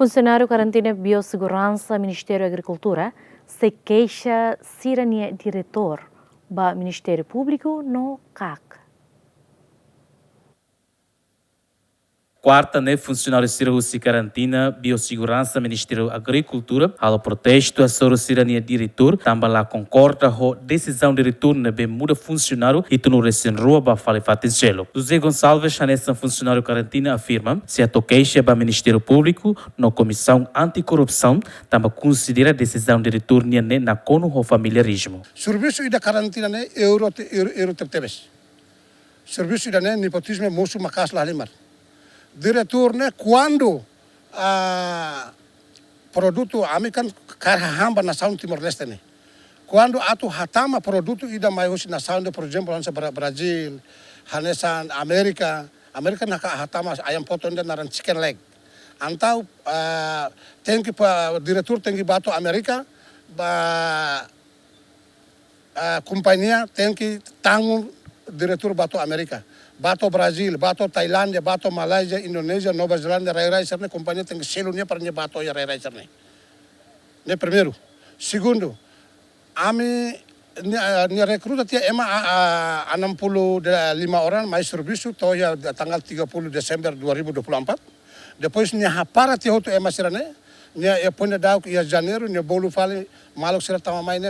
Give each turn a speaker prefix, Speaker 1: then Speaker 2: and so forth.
Speaker 1: Funcionário karantina Biossegurança Ministério da Agricultura se queixa cidadania diretor do Ministério Público no CAC.
Speaker 2: Quarta, funcionário de karantina Biossegurança Ministério da Agricultura, ao protesto a sua cidadania diretor, também lá concorda com decisão diretor na bem muda funcionário e tu não recém rua para falar gelo. José Gonçalves, nessa funcionário karantina afirma se a queixa para Ministério Público na Comissão Anticorrupção também considera a decisão diretor na CONU ou familiarismo.
Speaker 3: Serviço da karantina euro tebes. Serviço da nepotismo musuh makas lalimar. Diretor quando produto americano carhamba na nação Timor-Leste quando atu hatama produto ida maius nação por exemplo hansa Brasil hanesan Amerika naka hatama ayam potong dan naran chicken leg antau tem que diretor tem que bato Amerika ba companhia tem que tanggung diretor bato Amerika. Bato Brasil, bato Tailândia, bato Malaysia, Indonésia, Nova Zelândia, rai serne companhia tem selunya para bato ya rai serne. Ne primeiro. Segundo, ami ni rekruta tia ema 65 orang mais serviço to ya tanggal 30 Desember 2024. Depois ni hapara tia hoto ema sirane, ni ya ponda dau ya Janeiro, ni bolu fale malok sira tamamai